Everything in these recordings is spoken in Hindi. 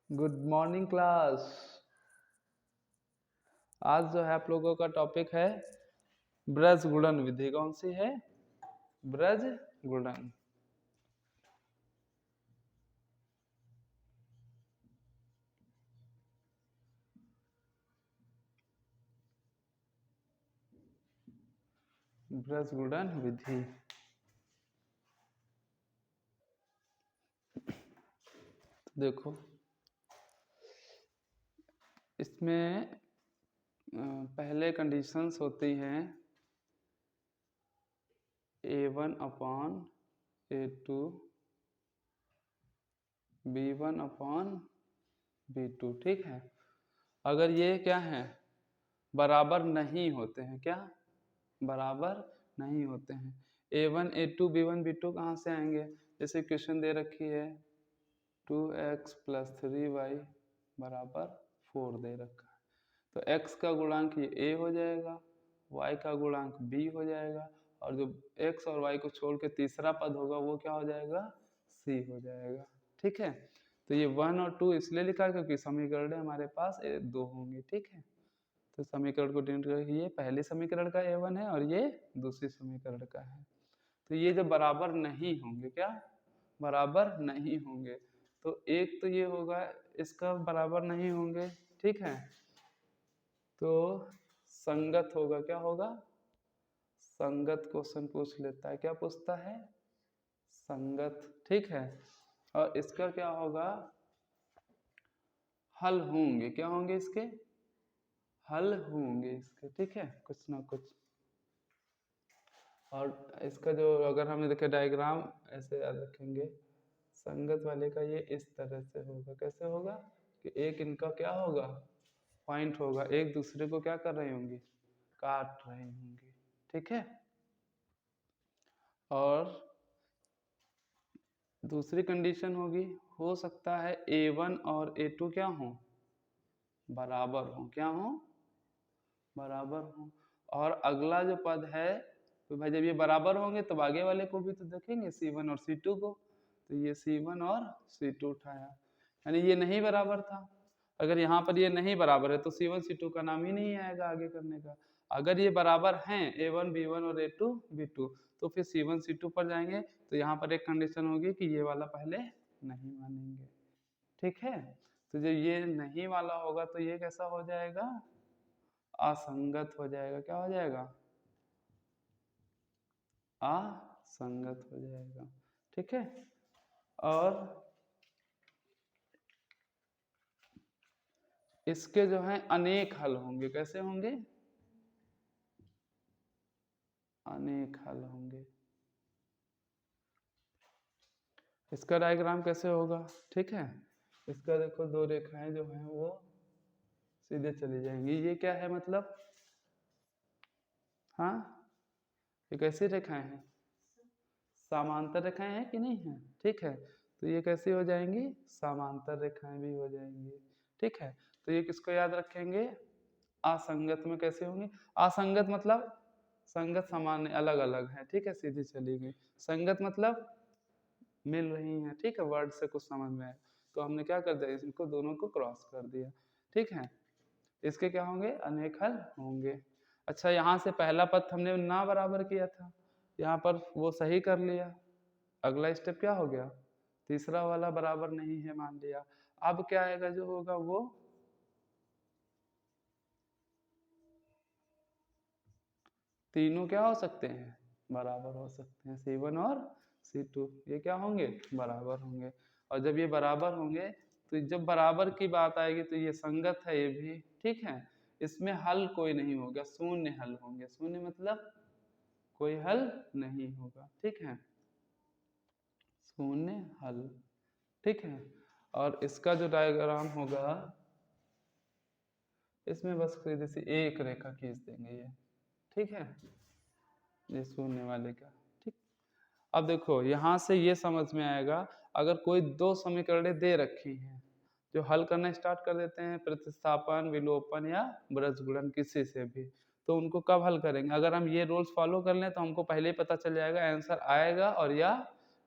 Good morning class. आज जो है आप लोगों का टॉपिक है ब्रज गुणन विधि। कौन सी है? ब्रज गुणन। ब्रज गुणन विधि। देखो इसमें पहले कंडीशंस होती हैं A1 upon A2 B1 upon B2। ठीक है, अगर ये क्या है बराबर नहीं होते हैं, क्या बराबर नहीं होते हैं। A1 A2 B1 B2 कहाँ से आएंगे? जैसे क्वेश्चन दे रखी है 2x + 3y बराबर 4 दे रखा है, तो x का गुणांक ये a हो जाएगा, y का गुणांक b हो जाएगा, और जो x और y को छोड़ के तीसरा पद होगा वो क्या हो जाएगा? c हो जाएगा। ठीक है, तो ये 1 और 2 इसलिए लिखा है क्योंकि समीकरण हमारे पास दो होंगे। ठीक है, तो समीकरण को डिनोट करके ये पहले समीकरण का A1 है और ये दूसरी समीकरण का है। तो ये जब बराबर नहीं होंगे, क्या बराबर नहीं होंगे, तो एक तो ये होगा इसका बराबर नहीं होंगे। ठीक है, तो संगत होगा। क्या होगा? संगत क्वेश्चन पूछ लेता है। क्या पूछता है? संगत। ठीक है, और इसका क्या होगा? हल होंगे। क्या होंगे इसके? हल होंगे इसके। ठीक है, कुछ ना कुछ। और इसका जो अगर हमने देखे डायग्राम ऐसे याद रखेंगे, संगत वाले का ये इस तरह से होगा। कैसे होगा कि एक इनका क्या होगा? पॉइंट होगा, एक दूसरे को क्या कर रही होंगी? काट रही होंगी। ठीक है, और दूसरी कंडीशन होगी, हो सकता है A1 और A2 क्या हो? बराबर हो। क्या हो? बराबर हो। और अगला जो पद है, तो भाई जब ये बराबर होंगे तब आगे वाले को भी तो देखेंगे C1 और C2 को, तो ये C1 और C2 उठाया, यानी ये नहीं बराबर था। अगर यहाँ पर ये नहीं बराबर है तो C1 C2 का नाम ही नहीं आएगा आगे करने का। अगर ये बराबर हैं A1 B1 और A2 B2, तो फिर C1 C2 पर जाएंगे, तो यहाँ पर एक कंडीशन होगी कि ये वाला पहले नहीं मानेंगे। ठीक है, तो जब ये नहीं वाला होगा तो ये कैसा हो जाएगा? असंगत हो जाएगा। क्या हो जाएगा? असंगत हो जाएगा। ठीक है, और इसके जो है अनेक हल होंगे। कैसे होंगे? अनेक हल होंगे। इसका डायग्राम कैसे होगा? ठीक है, इसका देखो दो रेखाएं जो हैं वो सीधे चली जाएंगी। ये क्या है मतलब? हाँ, ये कैसी रेखाएं हैं? समांतर रेखाएं हैं कि नहीं है? ठीक है, तो ये कैसी हो जाएंगी? समांतर रेखाएं भी हो जाएंगी। ठीक है, तो ये किसको याद रखेंगे? असंगत में कैसे होंगी? असंगत मतलब संगत सामान्य अलग अलग है। ठीक है, सीधी चली गई। संगत मतलब मिल रही हैं। ठीक है, वर्ड से कुछ समझ में आए तो हमने क्या कर दिया, इनको दोनों को क्रॉस कर दिया। ठीक है, इसके क्या होंगे? अनेक हल होंगे। अच्छा, यहाँ से पहला पद हमने ना बराबर किया था, यहाँ पर वो सही कर लिया। अगला स्टेप क्या हो गया? तीसरा वाला बराबर नहीं है मान लिया। अब क्या आएगा जो होगा वो तीनों क्या हो सकते हैं? बराबर हो सकते हैं। C1 और C2 ये क्या होंगे? बराबर होंगे। और जब ये बराबर होंगे तो जब बराबर की बात आएगी तो ये संगत है ये भी। ठीक है, इसमें हल कोई नहीं होगा, शून्य हल होंगे। शून्य मतलब कोई हल नहीं होगा। ठीक है, शून्य हल। ठीक है, और इसका जो डायग्राम होगा इसमें बस सीधी सी एक रेखा खींच देंगे ये। ठीक है, ये शून्य वाले का। ठीक, अब देखो यहाँ से ये समझ में आएगा, अगर कोई दो समीकरणें दे रखी हैं जो हल करना स्टार्ट कर देते हैं, प्रतिस्थापन विलोपन या ब्रजगुणन किसी से भी, तो उनको कब हल करेंगे? अगर हम ये रूल्स फॉलो कर लें तो हमको पहले ही पता चल जाएगा आंसर आएगा और या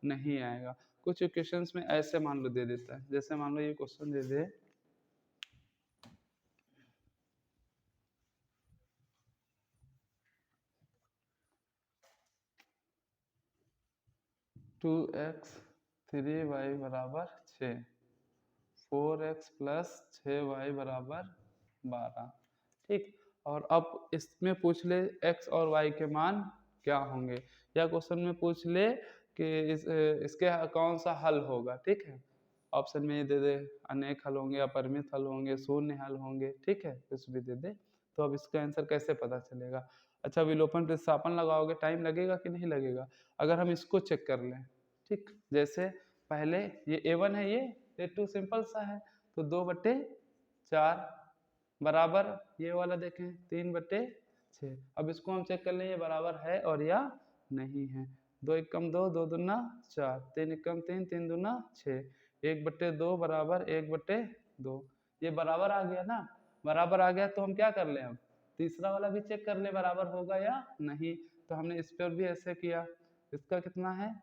नहीं आएगा। कुछ इक्वेशंस में ऐसे मान लो दे देता है, जैसे मान लो ये क्वेश्चन दे दे 2x 3y बराबर 6, 4x प्लस 6y बराबर 12। ठीक, और अब इसमें पूछ ले x और y के मान क्या होंगे, या क्वेश्चन में पूछ ले कि इसके कौन सा हल होगा। ठीक है, ऑप्शन में ये दे दे अनेक हल होंगे, अपरिमित हल होंगे, शून्य हल होंगे। ठीक है, कुछ भी दे दे। तो अब इसका आंसर कैसे पता चलेगा। अच्छा, विलोपन प्रतिस्थापन लगाओगे, टाइम लगेगा कि नहीं लगेगा। अगर हम इसको चेक कर लें, ठीक, जैसे पहले ये a1 है, ये a2 सिंपल सा है, तो 2/4 बराबर ये वाला देखें 3/6। अब इसको हम चेक कर लें ये बराबर है और या नहीं है। 2 एकम 2, 2 दूना 4, 3 एकम 3, 3 दूना 6, 1/2 बराबर 1/2। ये बराबर आ गया ना, बराबर आ गया तो हम क्या कर लें, अब तीसरा वाला भी चेक कर ले बराबर होगा या नहीं। तो हमने इस पर भी ऐसे किया, इसका कितना है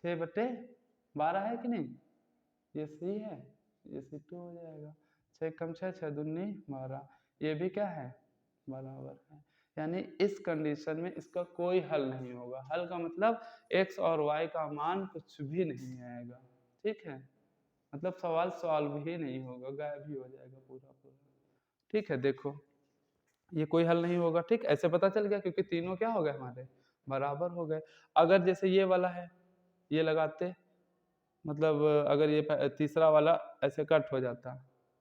6/12 है कि नहीं, ये सही है, ये C2 हो जाएगा। 6 कम 6, 6 दूनी 12, ये भी क्या है बराबर है। यानी इस कंडीशन में इसका कोई हल नहीं होगा। हल का मतलब x और y का मान कुछ भी नहीं आएगा। ठीक है, मतलब सवाल सॉल्व ही नहीं होगा, गायब ही हो जाएगा पूरा पूरा। ठीक है, देखो ये कोई हल नहीं होगा। ठीक, ऐसे पता चल गया क्योंकि तीनों क्या हो गए हमारे बराबर हो गए। अगर जैसे ये वाला है, ये लगाते, मतलब अगर ये तीसरा वाला ऐसे कट हो जाता,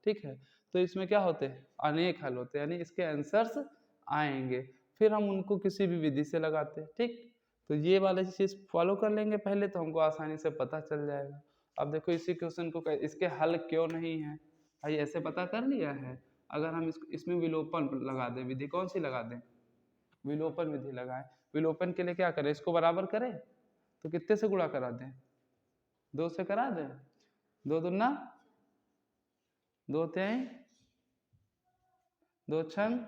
ठीक है, तो इसमें क्या होते हैं अनेक हल होते हैं, यानी इसके आंसर्स आएंगे, फिर हम उनको किसी भी विधि से लगाते हैं। ठीक, तो ये वाला चीज फॉलो कर लेंगे पहले, तो हमको आसानी से पता चल जाएगा। अब देखो इसी क्वेश्चन को इसके हल क्यों नहीं है भाई, ऐसे पता कर लिया है। अगर हम इसमें विलोपन लगा दें, विधि कौन सी लगा दें, विलोपन विधि लगाएं। विलोपन के लिए क्या करें, इसको बराबर करें तो कितने से गुणा करा दें, 2 से करा दें, 2 दूना 2 3 2 छन।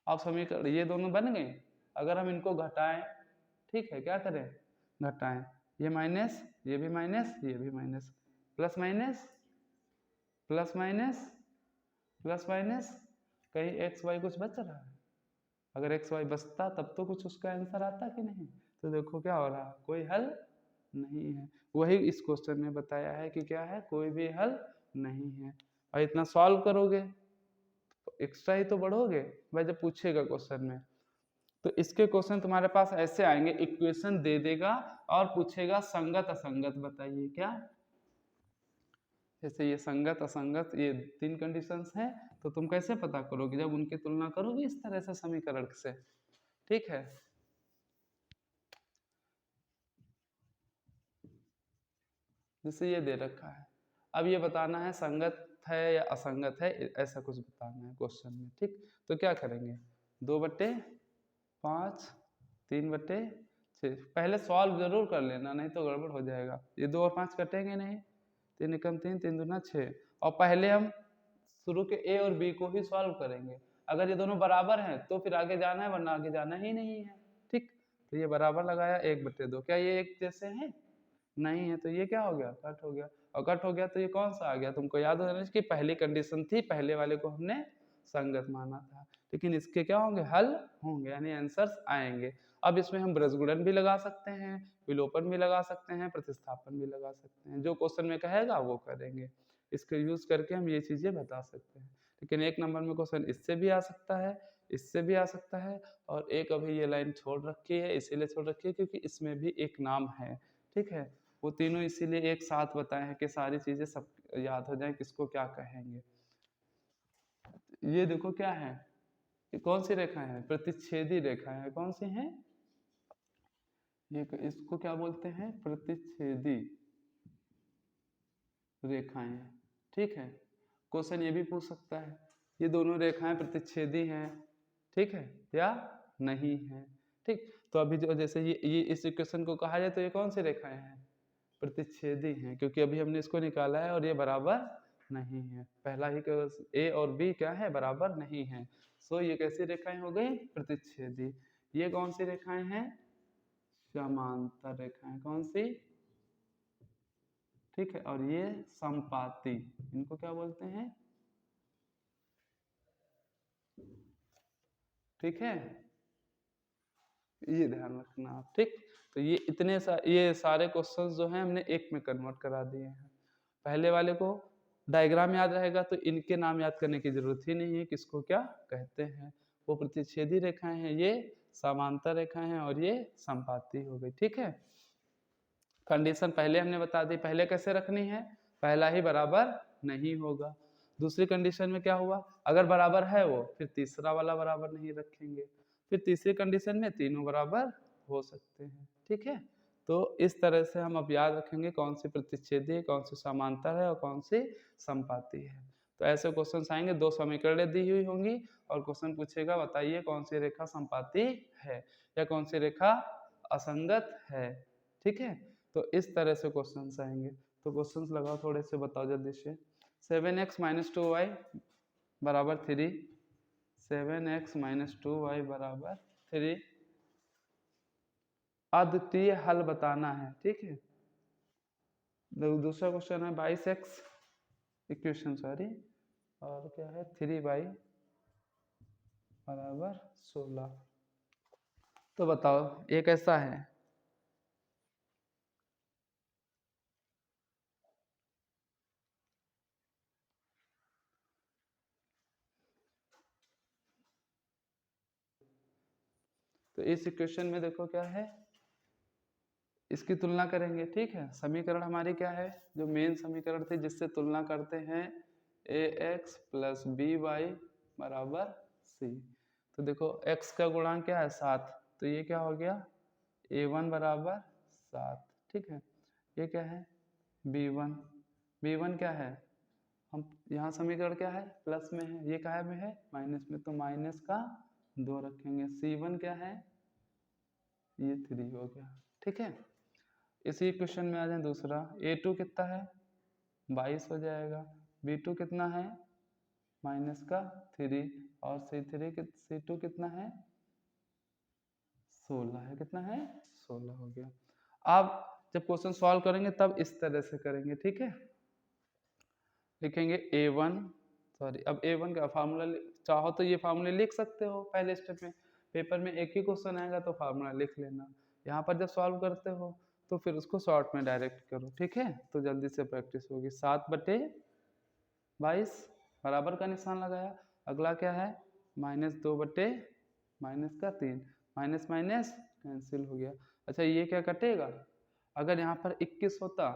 अब समीकरण ये दोनों बन गए। अगर हम इनको घटाएं, ठीक है, क्या करें घटाएं, ये माइनस, ये भी माइनस, ये भी minus, plus minus plus minus plus minus, कहीं एक्स वाई कुछ बच रहा है। अगर एक्स वाई बचता तब तो कुछ उसका आंसर आता कि नहीं। तो देखो क्या हो रहा है, कोई हल नहीं है। वही इस क्वेश्चन में बताया है कि क्या है, कोई भी हल नहीं है। और इतना सॉल्व करोगे तो एक्स्ट्रा ही तो बढ़ोगे भाई जब पूछेगा क्वेश्चन में। तो इसके क्वेश्चन तुम्हारे पास ऐसे आएंगे, इक्वेशन दे देगा और पूछेगा संगत असंगत बताइए क्या। जैसे ये संगत असंगत, ये 3 कंडीशंस हैं, तो तुम कैसे पता करोगे जब उनकी तुलना करोगे इस तरह से समीकरण से। ठीक है, जैसे ये दे रखा है, अब ये बताना है संगत है या असंगत है, ऐसा कुछ बताना है क्वेश्चन में। ठीक, तो क्या करेंगे 2/5 3/6, पहले सॉल्व जरूर कर लेना नहीं तो गड़बड़ हो जाएगा। ये 2 और 5 कटेंगे नहीं, 3 एकम 3, 3 दूना 6, और पहले हम शुरू के ए और बी को ही सॉल्व करेंगे। अगर ये दोनों बराबर हैं तो फिर आगे जाना है, वरना आगे जाना ही नहीं है। ठीक, तो ये बराबर लगाया 1/2, क्या ये एक जैसे हैं, नहीं है, तो ये क्या हो गया कट हो गया। और कट हो गया तो ये कौन सा आ गया, तुमको याद हो जाना कि पहली कंडीशन थी, पहले वाले को हमने संगत माना था। लेकिन इसके क्या होंगे हल होंगे, यानी आंसर्स आएंगे। अब इसमें हम ब्रजगुणन भी लगा सकते हैं, विलोपन भी लगा सकते हैं, प्रतिस्थापन भी लगा सकते हैं, जो क्वेश्चन में कहेगा वो करेंगे। इसको यूज करके हम ये चीजें बता सकते हैं। लेकिन 1 नंबर में क्वेश्चन इससे भी आ सकता है, इससे भी आ सकता है, और एक अभी ये लाइन छोड़ रखी है, इसीलिए छोड़ रखी है क्योंकि इसमें भी एक नाम है। ठीक है, वो तीनों इसीलिए एक साथ बताए हैं कि सारी चीजें सब याद हो जाए किसको क्या कहेंगे। ये देखो क्या है, ये कौन सी रेखा है, प्रतिच्छेदी रेखा है। कौन सी है ये, इसको क्या बोलते हैं, प्रतिच्छेदी रेखाएं। ठीक है, क्वेश्चन ये भी पूछ सकता है ये दोनों रेखाएं प्रतिच्छेदी हैं, ठीक है या नहीं है। ठीक, तो अभी जो जैसे ये इस इक्वेशन को कहा जाए तो ये कौन सी रेखाएं हैं, प्रतिच्छेदी हैं, क्योंकि अभी हमने इसको निकाला है और ये बराबर नहीं है। पहला ही ए और बी क्या है बराबर नहीं है, सो ये कैसी रेखाएं हो गई प्रतिच्छेदी। ये कौन सी रेखाएं हैं, समांतर रेखाएं। कौन सी, ठीक है, और ये संपाती, इनको क्या बोलते हैं, ठीक है, ये ध्यान रखना आप, ठीक। तो ये ये सारे क्वेश्चंस जो हैं हमने एक में कन्वर्ट करा दिए हैं। पहले वाले को डायग्राम याद रहेगा तो इनके नाम याद करने की जरूरत ही नहीं है, किसको क्या कहते हैं। वो प्रतिच्छेदी रेखाएं हैं, ये समांतर रेखाएं हैं, और ये संपाती हो गई, ठीक है। कंडीशन पहले हमने बता दी, पहले कैसे रखनी है, पहला ही बराबर नहीं होगा। दूसरी कंडीशन में क्या हुआ, अगर बराबर है वो, फिर तीसरा वाला बराबर नहीं रखेंगे, फिर तीसरी कंडीशन में तीनों बराबर हो सकते हैं, ठीक है। तो इस तरह से हम अब याद रखेंगे कौन सी प्रतिच्छेदी है, कौन सी समांतर है और कौन सी संपाती है। तो ऐसे क्वेश्चन आएंगे, दो समीकरणें दी हुई होंगी और क्वेश्चन पूछेगा बताइए कौन सी रेखा संपाती है या कौन सी रेखा असंगत है, ठीक है। तो इस तरह से क्वेश्चंस आएंगे। तो क्वेश्चंस लगाओ थोड़े से, बताओ जल्दी से। 7x - 2y बराबर 3, 7x - 2y बराबर 3, अद्वितीय हल बताना है, ठीक है। दूसरा क्वेश्चन है 22x इक्वेशन, सॉरी, और क्या है 3y बराबर 16। तो बताओ ये कैसा है, तो इस इक्वेशन में देखो क्या है, इसकी तुलना करेंगे, ठीक है। समीकरण हमारी क्या है, जो मेन समीकरण थी जिससे तुलना करते हैं, ax + by बराबर c। तो देखो x का गुणांक क्या है 7, तो ये क्या हो गया a1 बराबर 7, ठीक है। ये क्या है b1, b1 क्या है, हम यहाँ समीकरण क्या है प्लस में है, ये क्या में है माइनस में, तो माइनस का 2 रखेंगे। c1 क्या है, ये 3 हो गया, ठीक है। इसी क्वेश्चन में आ जाए दूसरा, a2 कितना है 22 हो जाएगा, b2 कितना है माइनस का 3, और c2 कितना है 16 है, कितना है 16 हो गया। अब जब क्वेश्चन सॉल्व करेंगे तब इस तरह से करेंगे, ठीक है। लिखेंगे a1, सॉरी, अब a1 का फार्मूला चाहो तो ये फार्मूला लिख सकते हो पहले स्टेप में, पेपर में एक ही क्वेश्चन आएगा तो फार्मूला लिख लेना। यहाँ पर जब सॉल्व करते हो तो फिर उसको शॉर्ट में डायरेक्ट करो, ठीक है। तो जल्दी से प्रैक्टिस होगी। 7/22 बराबर का निशान लगाया, अगला क्या है -2/-3, माइनस माइनस कैंसिल हो गया। अच्छा ये क्या कटेगा, अगर यहाँ पर 21 होता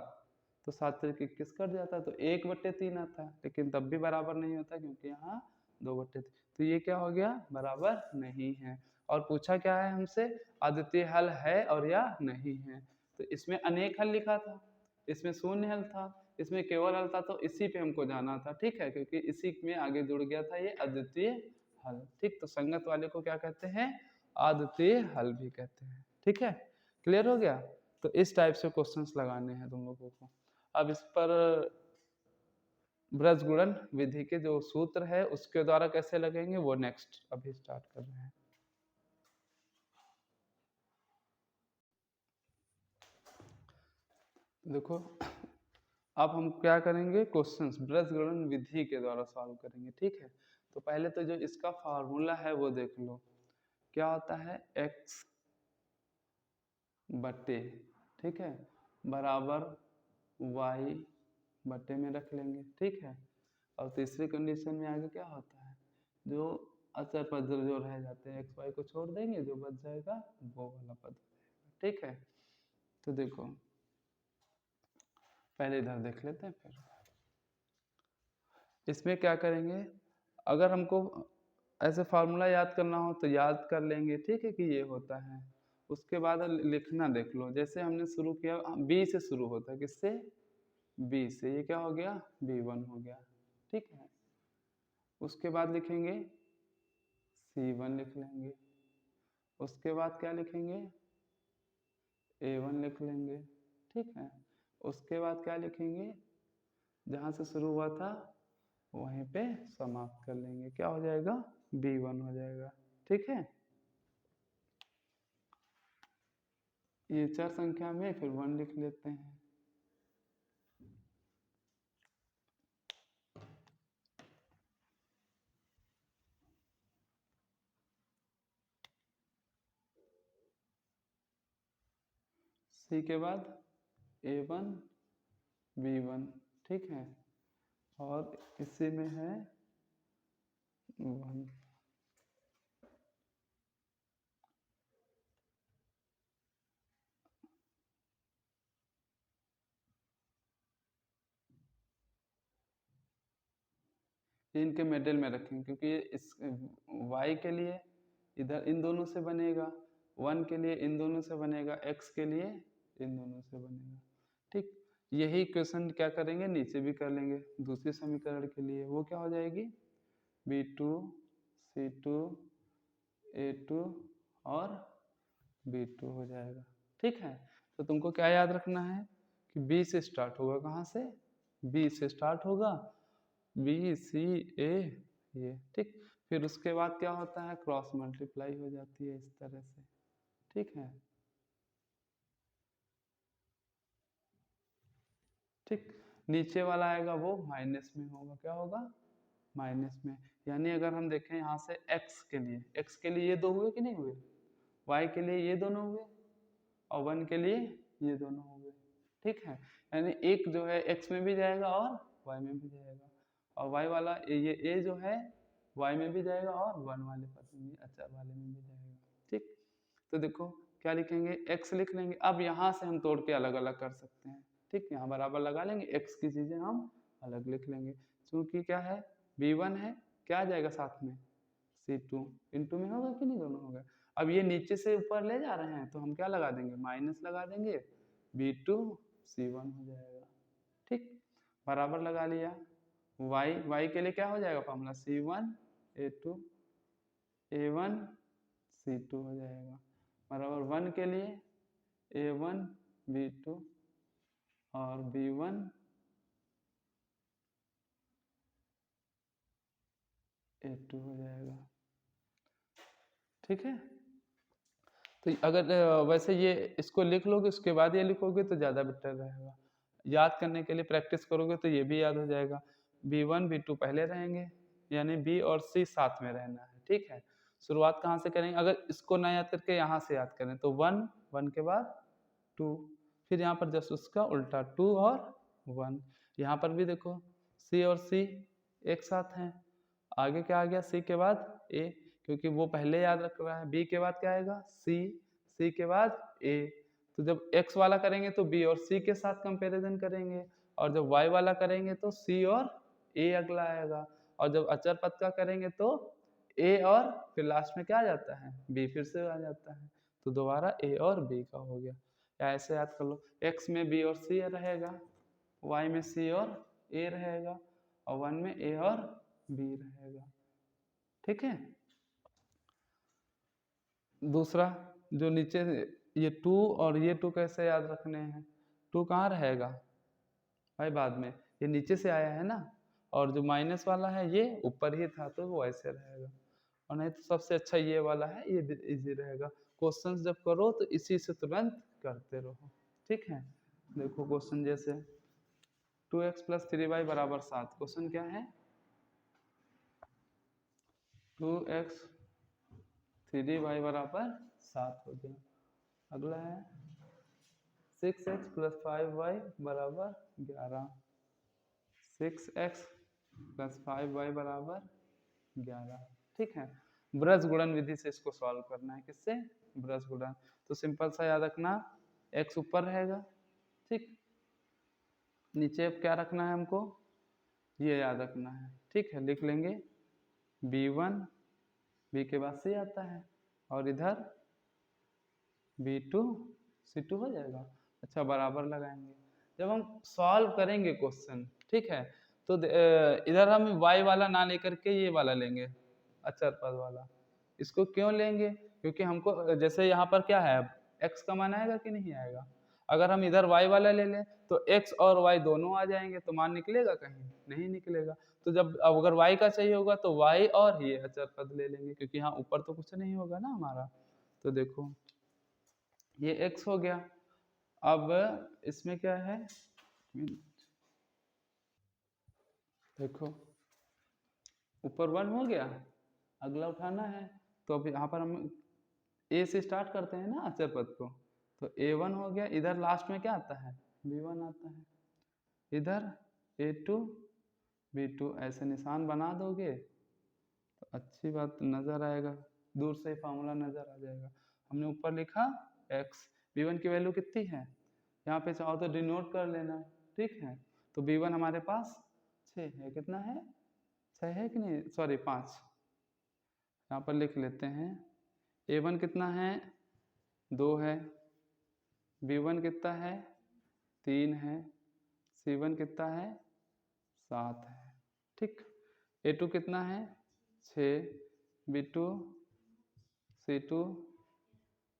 तो 7 × 21 कट जाता, तो 1/3 आता, लेकिन तब भी बराबर नहीं होता क्योंकि यहाँ 2/3, तो ये क्या हो गया बराबर नहीं है। और पूछा क्या है हमसे, अद्वितीय हल है और या नहीं है। तो इसमें अनेक हल लिखा था, इसमें शून्य हल था, इसमें केवल हल था, तो इसी पे हमको जाना था, ठीक है, क्योंकि इसी में आगे जुड़ गया था ये अद्वितीय हल, ठीक। तो संगत वाले को क्या कहते हैं, अद्वितीय हल भी कहते हैं, ठीक है। क्लियर हो गया। तो इस टाइप से क्वेश्चंस लगाने हैं तुम लोगों को। अब इस पर ब्रज गुणन विधि के जो सूत्र है उसके द्वारा कैसे लगेंगे वो नेक्स्ट अभी स्टार्ट कर रहे हैं। देखो अब हम क्या करेंगे, क्वेश्चंस ब्रज गुणन विधि के द्वारा सॉल्व करेंगे, ठीक है। तो पहले तो जो इसका फार्मूला है वो देख लो, क्या होता है x बटे, ठीक है, बराबर y बटे में रख लेंगे, ठीक है। और तीसरी कंडीशन में आगे क्या होता है, जो अचर पद जो रह जाते हैं एक्स वाई को छोड़ देंगे, जो बच जाएगा वो वाला पद, ठीक है। तो देखो पहले इधर देख लेते हैं, फिर इसमें क्या करेंगे, अगर हमको ऐसे फार्मूला याद करना हो तो याद कर लेंगे, ठीक है कि ये होता है। उसके बाद लिखना देख लो, जैसे हमने शुरू किया बी से शुरू होता है, किससे, बी से, ये क्या हो गया b1 हो गया, ठीक है। उसके बाद लिखेंगे c1 लिख लेंगे, उसके बाद क्या लिखेंगे a1 लिख लेंगे, ठीक है। उसके बाद क्या लिखेंगे, जहाँ से शुरू हुआ था वहीं पे समाप्त कर लेंगे, क्या हो जाएगा b1 हो जाएगा, ठीक है। ये 4 संख्या में फिर 1 लिख लेते हैं, सी के बाद a1 b1, ठीक है, और इसी में है 1। इनके मिडिल में रखेंगे क्योंकि इस y के लिए इधर इन दोनों से बनेगा, 1 के लिए इन दोनों से बनेगा, x के लिए इन दोनों से बनेगा, ठीक। यही क्वेश्चन क्या करेंगे, नीचे भी कर लेंगे दूसरे समीकरण के लिए। वो क्या हो जाएगी, b2 c2 a2 और b2 हो जाएगा, ठीक है। तो तुमको क्या याद रखना है कि b से स्टार्ट होगा, कहाँ से, b से स्टार्ट होगा, बी सी ए, ये ठीक। फिर उसके बाद क्या होता है, क्रॉस मल्टीप्लाई हो जाती है इस तरह से, ठीक है, ठीक। नीचे वाला आएगा वो माइनस में होगा, क्या होगा, माइनस में। यानी अगर हम देखें यहाँ से x के लिए ये दो हुए कि नहीं हुए, y के लिए ये दोनों हुए और 1 के लिए ये दोनों हुए, ठीक है। यानी एक जो है x में भी जाएगा और y में भी जाएगा, और y वाला ये a जो है y में भी जाएगा और 1 वाले पद में भी, अचर वाले में भी जाएगा, ठीक। तो देखो क्या लिखेंगे, x लिख लेंगे। अब यहाँ से हम तोड़ के अलग अलग कर सकते हैं, ठीक। यहाँ बराबर लगा लेंगे, x की चीजें हम अलग लिख लेंगे, क्योंकि क्या है b1 है, क्या आ जाएगा साथ में c2, इनटू में होगा कि नहीं, दोनों होगा। अब ये नीचे से ऊपर ले जा रहे हैं तो हम क्या लगा देंगे, माइनस लगा देंगे, b2 c1 हो जाएगा, ठीक। बराबर लगा लिया, y के लिए क्या हो जाएगा formula, c1 a2 a1 c2 हो जाएगा, बराबर 1 के लिए a1 b2 और b1 a2 हो जाएगा, ठीक है। तो अगर वैसे ये इसको लिख लोगे उसके बाद ये लिखोगे तो ज़्यादा बेटर रहेगा, याद करने के लिए प्रैक्टिस करोगे तो ये भी याद हो जाएगा। b1 b2 पहले रहेंगे, यानी b और c साथ में रहना है, ठीक है। शुरुआत कहाँ से करेंगे, अगर इसको ना याद करके यहाँ से याद करें तो 1 के बाद 2, फिर यहाँ पर जस्ट उसका उल्टा 2 और 1। यहाँ पर भी देखो c और c एक साथ हैं, आगे क्या आ गया, c के बाद a, क्योंकि वो पहले याद रख रहा है। b के बाद क्या आएगा, c के बाद a। तो जब x वाला करेंगे तो b और c के साथ कंपैरिजन करेंगे, और जब y वाला करेंगे तो c और a अगला आएगा, और जब अचर पद का करेंगे तो a और फिर लास्ट में क्या आ जाता है, b फिर से आ जाता है, तो दोबारा a और b का हो गया। या ऐसे याद कर लो, x में b और c रहेगा, y में c और a रहेगा, और 1 में a और b रहेगा, ठीक है। दूसरा जो नीचे ये 2 और ये 2 कैसे याद रखने हैं, 2 कहाँ रहेगा भाई, बाद में, ये नीचे से आया है ना, और जो माइनस वाला है ये ऊपर ही था तो वो ऐसे रहेगा, और नहीं तो सबसे अच्छा ये वाला है, ये इजी रहेगा। क्वेश्चंस जब करो तो इसी से तुरंत करते रहो, ठीक है। देखो क्वेश्चन जैसे 2x + 3y = 7, क्वेश्चन क्या है, 2x 3y = 7 हो गया। अगला है 6x + 5y = 11, 6x + 5y = 11, ठीक है। ब्रज गुणन विधि से इसको सॉल्व करना है, किससे, ब्रज गुणन। तो सिंपल सा याद रखना, x ऊपर रहेगा, ठीक, नीचे अब क्या रखना है हमको, ये याद रखना है, ठीक है। लिख लेंगे b1, b के बाद c आता है, और इधर b2 c2 हो जाएगा। अच्छा बराबर लगाएंगे, जब हम सॉल्व करेंगे क्वेश्चन, ठीक है, तो इधर हम y वाला ना लेकर के ये वाला लेंगे, अचर पद वाला। इसको क्यों लेंगे, क्योंकि हमको जैसे यहाँ पर क्या है, अब x का मान आएगा कि नहीं आएगा, अगर हम इधर y वाला ले लें तो x और y दोनों आ जाएंगे, तो मान निकलेगा कहीं, नहीं निकलेगा। तो जब अगर y का चाहिए होगा तो y और ये अचर पद ले लेंगे, क्योंकि यहाँ ऊपर तो कुछ नहीं होगा ना हमारा। तो देखो ये x हो गया, अब इसमें क्या है, देखो ऊपर 1 हो गया, अगला उठाना है, तो अब यहाँ पर हम a से स्टार्ट करते हैं ना अचर पद को, तो A1 हो गया, इधर लास्ट में क्या आता है B1 आता है, इधर A2 B2 ऐसे निशान बना दोगे तो अच्छी बात नजर आएगा, दूर से फार्मूला नजर आ जाएगा। हमने ऊपर लिखा x, B1 की वैल्यू कितनी है, यहाँ पे चाहो तो डिनोट कर लेना, ठीक है। तो B1 हमारे पास 6 है, कितना है 6 है कि नहीं, सॉरी 5, यहाँ पर लिख लेते हैं। A1 कितना है 2 है, B1 कितना है 3 है, C1 कितना है 7 है, ठीक। A2 कितना है 6, B2 C2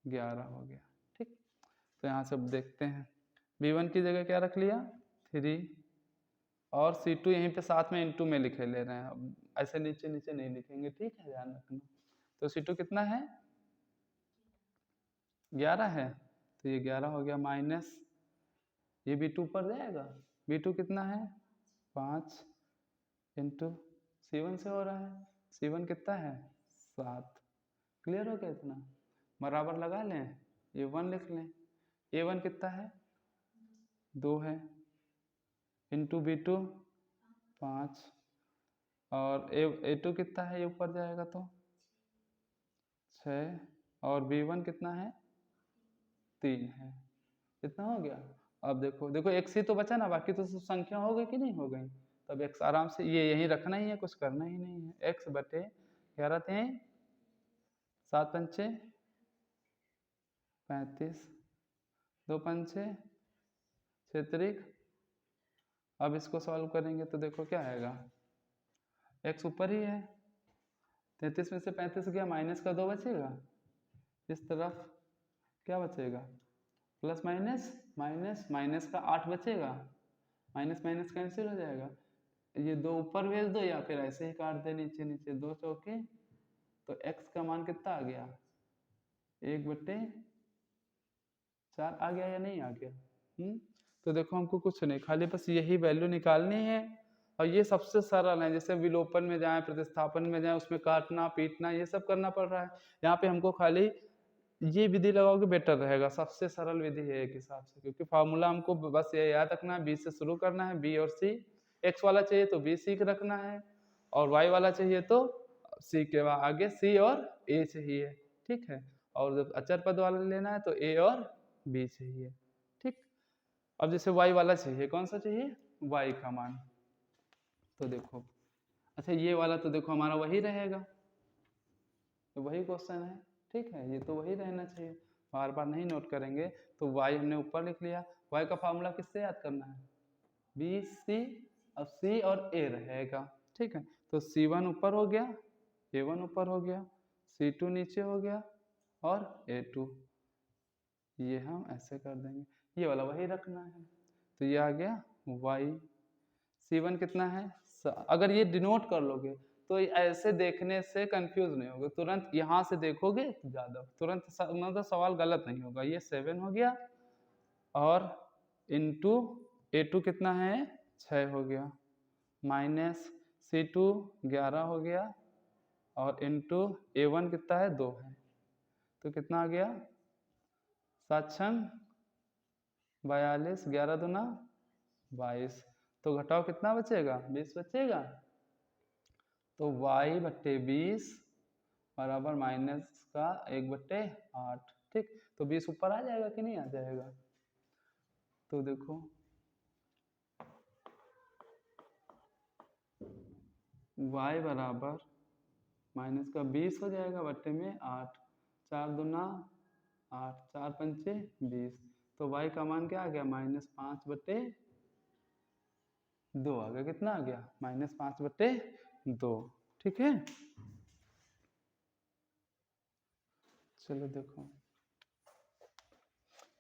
11 हो गया, ठीक। तो यहाँ से अब देखते हैं, B1 की जगह क्या रख लिया 3 और C2 यहीं पे साथ में इनटू में लिखे ले रहे हैं, अब ऐसे नीचे नीचे नहीं लिखेंगे, ठीक है, ध्यान रखना। तो C2 कितना है 11 है, तो ये 11 हो गया, माइनस ये B2 पर जाएगा, B2 कितना है 5 इंटू C1 से हो रहा है, C1 कितना है 7, क्लियर हो गया, इतना बराबर लगा लें, A1 लिख लें, A1 कितना है 2 है, इंटू B2 5 और A2 कितना है, ये ऊपर जाएगा तो 6 और B1 कितना है 3 है, कितना हो गया। अब देखो देखो x ही तो बचा ना, बाकी तो सब संख्या हो गई कि नहीं हो गई, तब x आराम से ये यहीं रखना ही है, कुछ करना ही नहीं है, x बटे 11 थे 7 पंचे 35, 2 पंचे 6 अब इसको सॉल्व करेंगे तो देखो क्या आएगा, x ऊपर ही है, 33 में से 35 गया, माइनस का 2 बचेगा, इस तरफ क्या बचेगा प्लस माइनस माइनस, माइनस का 8 बचेगा, माइनस माइनस कैंसिल हो जाएगा, ये 2 ऊपर भेज दो या फिर ऐसे ही काट दे नीचे नीचे, 2 चौके, तो x का मान कितना आ गया 1/4 आ गया या नहीं आ गया। तो देखो हमको कुछ नहीं, खाली बस यही वैल्यू निकालनी है, और ये सबसे सरल है, जैसे विलोपन में जाए प्रतिस्थापन में जाए उसमें काटना पीटना ये सब करना पड़ रहा है, यहाँ पे हमको खाली ये विधि लगाओगे बेटर रहेगा, सबसे सरल विधि है एक हिसाब से, क्योंकि फार्मूला हमको बस ये याद रखना है, बी से शुरू करना है, बी और सी, एक्स वाला चाहिए तो बी सी रखना है, और वाई वाला चाहिए तो सी के बाद आगे सी और ए चाहिए, ठीक है, और जब अचर पद वाला लेना है तो ए और बी चाहिए, ठीक। अब जैसे y वाला चाहिए, कौन सा चाहिए y का मान, तो देखो अच्छा ये वाला तो देखो हमारा वही रहेगा, तो वही क्वेश्चन है, ठीक है, ये तो वही रहना चाहिए, बार बार नहीं नोट करेंगे। तो y हमने ऊपर लिख लिया, y का फार्मूला किससे याद करना है बी सी, अब सी और ए रहेगा, ठीक है, तो C1 ऊपर हो गया, A1 ऊपर हो गया, C2 नीचे हो गया और A2, ये हम ऐसे कर देंगे, ये वाला वही रखना है, तो ये आ गया y, C1 कितना है, अगर ये डिनोट कर लोगे तो ऐसे देखने से कंफ्यूज नहीं होगे, तुरंत यहाँ से देखोगे तो ज्यादा तुरंत मतलब सवाल गलत नहीं होगा, ये 7 हो गया और इंटू A2 कितना है 6 हो गया, माइनस C2 11 हो गया और इंटू A1 कितना है 2 है, तो कितना आ गया 7 42, 11 दूना 22, तो घटाओ कितना बचेगा 20 बचेगा, तो y बट्टे 20 बराबर माइनस का 1/8, ठीक, तो 20 ऊपर आ जाएगा कि नहीं आ जाएगा, तो देखो y बराबर माइनस का 20 हो जाएगा बट्टे में 8, 4 दूना 8, 4 पंचे 20, तो y का मान क्या आ गया -5/2 आ गया, कितना आ गया -5/2, ठीक है। चलो देखो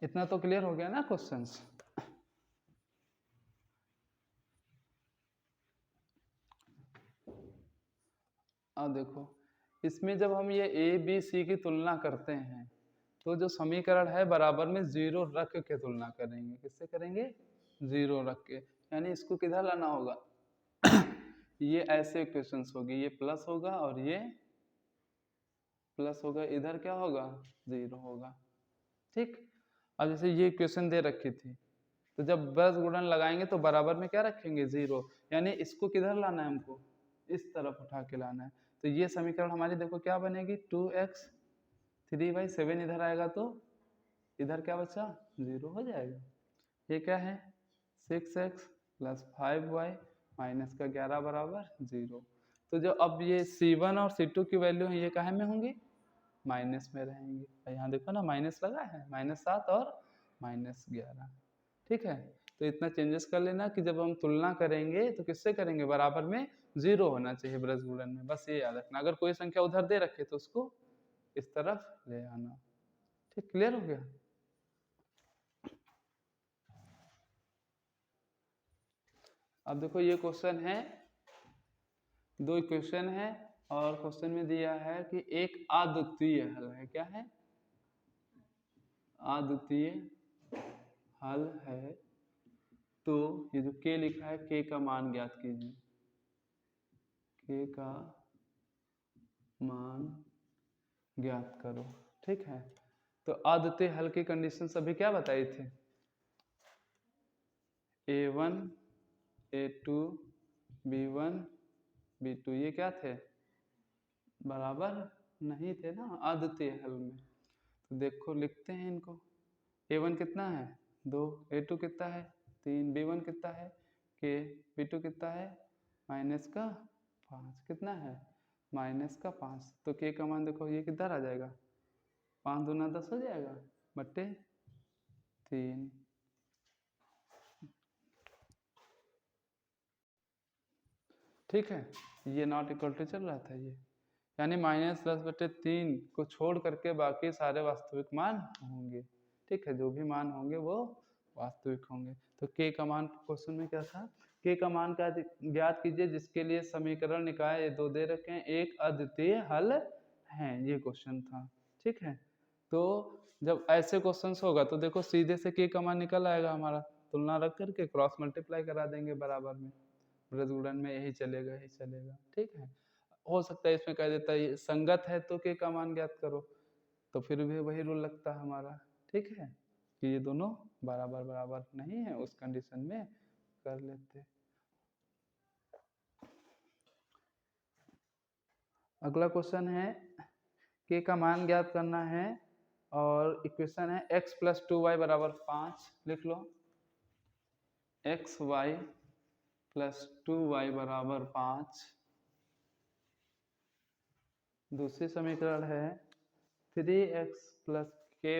इतना तो क्लियर हो गया ना क्वेश्चंस। अब देखो इसमें जब हम ये ए बी सी की तुलना करते हैं तो जो समीकरण है बराबर में 0 रख के तुलना करेंगे, किससे करेंगे 0 रख के, यानी इसको किधर लाना होगा ये ऐसे इक्वेशंस होगी, ये प्लस होगा और ये प्लस होगा, इधर क्या होगा 0 होगा, ठीक। अब जैसे ये इक्वेशन दे रखी थी, तो जब ब्रज गुणन लगाएंगे तो बराबर में क्या रखेंगे, 0, यानी इसको किधर लाना है हमको, इस तरफ उठा के लाना है। तो ये समीकरण हमारी देखो क्या बनेगी, 2x 3y 7 इधर आएगा तो इधर क्या बचा, 0 हो जाएगा। ये क्या है, 6x + 5y - 11 बराबर 0। तो जो अब ये C1 और C2 की वैल्यू है ये कहाँ में होंगी, माइनस में रहेंगी। यहाँ देखो ना माइनस लगा है, -7 और -11। ठीक है, तो इतना चेंजेस कर लेना कि जब हम तुलना करेंगे तो किससे करेंगे, बराबर में 0 होना चाहिए ब्रज गुणन में, बस ये याद रखना। अगर कोई संख्या उधर दे रखे तो उसको इस तरफ ले आना। ठीक, क्लियर हो गया। अब देखो ये क्वेश्चन है, 2 इक्वेशन है और क्वेश्चन में दिया है कि एक अद्वितीय हल है। क्या है, अद्वितीय हल है। तो ये जो k लिखा है, k का मान ज्ञात कीजिए, k का मान ज्ञात करो। ठीक है, तो अद्वितीय हल की कंडीशन सभी क्या बताई थी, a1 a2 b1 b2, ये क्या थे, बराबर नहीं थे ना अद्वितीय हल में। तो देखो लिखते हैं इनको, a1 कितना है 2, a2 कितना है 3, b1 कितना है k, b2 कितना है -5, कितना है -5। तो k का मान देखो ये किधर आ जाएगा, 5 दूना 10 हो जाएगा बट्टे 3। ठीक है, ये नॉट इक्वल टू चल रहा था ये, यानी -10/3 को छोड़ करके बाकी सारे वास्तविक मान होंगे। ठीक है, जो भी मान होंगे वो वास्तविक होंगे। तो k का मान क्वेश्चन में क्या था, k का मान क्या ज्ञात कीजिए जिसके लिए समीकरण निकाय ये 2 दे रखे हैं, एक अद्वितीय हल है, ये क्वेश्चन था। ठीक है, तो जब ऐसे क्वेश्चन होगा तो देखो सीधे से k का मान निकल आएगा हमारा, तुलना रख करके क्रॉस मल्टीप्लाई करा देंगे बराबर में, ब्रज गुणन में यही चलेगा यही चलेगा। ठीक है, हो सकता है इसमें कह देता है संगत है तो k का मान ज्ञात करो, तो फिर भी वही रूल लगता है हमारा। ठीक है, कि ये दोनों बराबर बराबर नहीं है, उस कंडीशन में कर लेते। अगला क्वेश्चन है, k का मान ज्ञात करना है और इक्वेशन है x + 2y = 5, लिख लो, xy + 2y = 5। दूसरी समीकरण है 3x + ky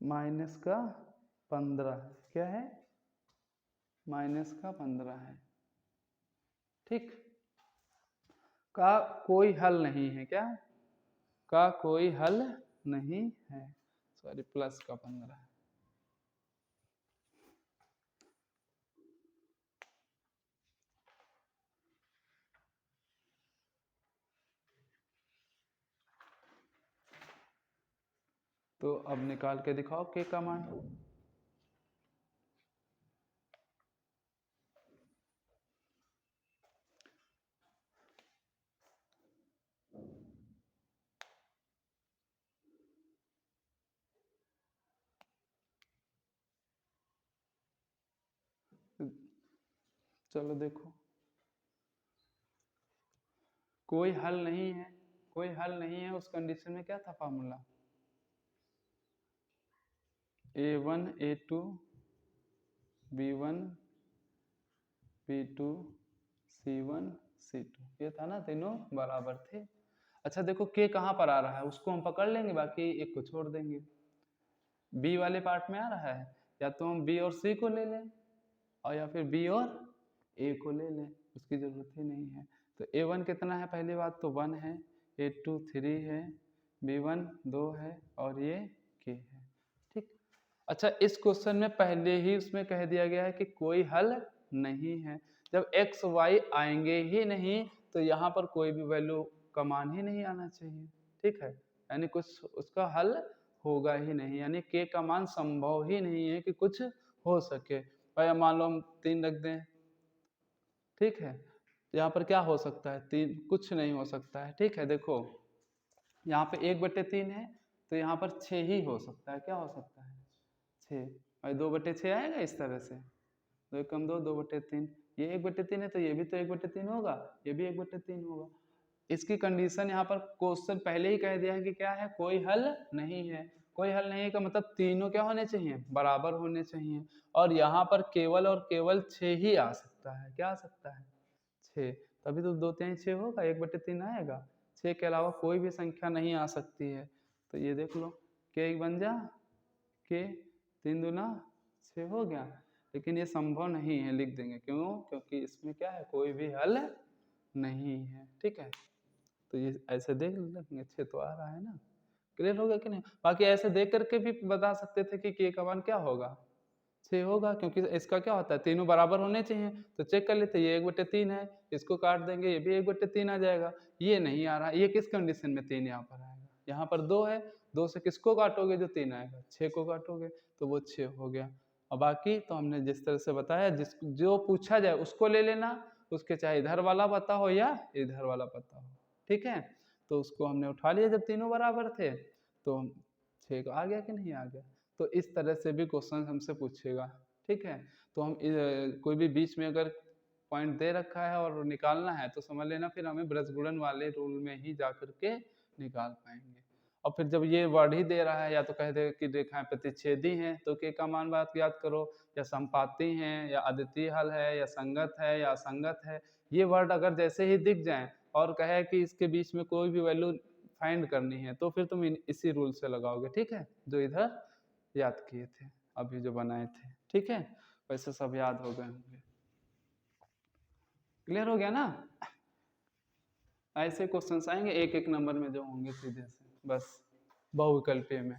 -15, क्या है -15 है। ठीक, का कोई हल नहीं है, क्या का कोई हल नहीं है, सॉरी +15 है। तो अब निकाल के दिखाओ k का मान। चलो देखो, कोई हल नहीं है, कोई हल नहीं है, उस कंडीशन में क्या था formula, a1 a2 b1 b2 c1 c2, ये था ना, तीनों बराबर थे। अच्छा देखो k कहाँ पर आ रहा है उसको हम पकड़ लेंगे, बाकी एक को छोड़ देंगे। b वाले पार्ट में आ रहा है, या तो हम b और c को ले लें और या फिर b और a को ले लें, उसकी जरूरत ही नहीं है। तो a1 कितना है, पहली बात तो 1 है, a2 3 है, b1 2 है और ये k है। ठीक, अच्छा इस क्वेश्चन में पहले ही उसमें कह दिया गया है कि कोई हल नहीं है। जब x y आएंगे ही नहीं तो यहाँ पर कोई भी वैल्यू का मान ही नहीं आना चाहिए। ठीक है, यानी कुछ उसका हल होगा ही नहीं, यानी k का मान संभव ही नहीं है कि कुछ हो सके। भाई मान लो हम 3 रख दें, ठीक है, तो यहाँ पर क्या हो सकता है, 3 कुछ नहीं हो सकता है। ठीक है, देखो यहाँ पे 1/3 है तो यहाँ पर 6 ही हो सकता है। क्या हो सकता है, 6। और 2/6 आएगा इस तरह से, 2 एकम 2, 2/3। ये 1/3 है तो ये भी तो 1/3 होगा, ये भी 1/3 होगा। इसकी कंडीशन यहाँ पर क्वेश्चन पहले ही कह दिया है कि क्या है, कोई हल नहीं है। कोई हल नहीं है का मतलब तीनों क्या होने चाहिए, बराबर होने चाहिए। और यहाँ पर केवल और केवल 6 ही आ सकता है। क्या आ सकता है, 6। तभी तो 2 3 6 होगा, 1/3 आएगा। 6 के अलावा कोई भी संख्या नहीं आ सकती है। तो ये देख लो, के 1 बन जा, के 3 दूना 6 हो गया। लेकिन ये संभव नहीं है, लिख देंगे क्यों, क्योंकि इसमें क्या है, कोई भी हल नहीं है। ठीक है, तो ये ऐसे देख लेंगे, 6 तो आ रहा है ना। क्लियर हो गया कि नहीं। बाकी ऐसे देख करके भी बता सकते थे कि के का मान क्या होगा, 6 होगा, क्योंकि इसका क्या होता है, तीनों बराबर होने चाहिए। तो चेक कर लेते, ये 1/3 है, इसको काट देंगे, ये भी 1/3 आ जाएगा। ये नहीं आ रहा, ये किस कंडीशन में 3 यहाँ पर आएगा, यहाँ पर 2 है, 2 से किसको काटोगे, जो 3 आएगा, 6 को काटोगे तो वो 6 हो गया। और बाकी तो हमने जिस तरह से बताया, जो पूछा जाए उसको ले लेना, उसके चाहे इधर वाला पता हो या इधर वाला पता हो। ठीक है, तो उसको हमने उठा लिया जब तीनों बराबर थे, तो 6 आ गया कि नहीं आ गया। तो इस तरह से भी क्वेश्चन हमसे पूछेगा। ठीक है, तो हम कोई भी बीच में अगर पॉइंट दे रखा है और निकालना है तो समझ लेना फिर हमें ब्रजगुणन वाले रूल में ही जा करके निकाल पाएंगे। और फिर जब ये वर्ड ही दे रहा है, या तो कह दे कि रेखाएं प्रतिच्छेदी हैं तो के का मान बात याद करो, या संपाती हैं, या अद्वितीय हल है, या संगत है, या असंगत है। ये वर्ड अगर जैसे ही दिख जाए और कहे कि इसके बीच में कोई भी वैल्यू फाइंड करनी है, तो फिर तुम इसी रूल से लगाओगे। ठीक है, जो इधर याद किए थे, अभी जो बनाए थे। ठीक है, वैसे सब याद हो गए होंगे। क्लियर हो गया ना। ऐसे क्वेश्चंस आएंगे एक एक नंबर में जो होंगे सीधे से, बस बहुविकल्पीय में।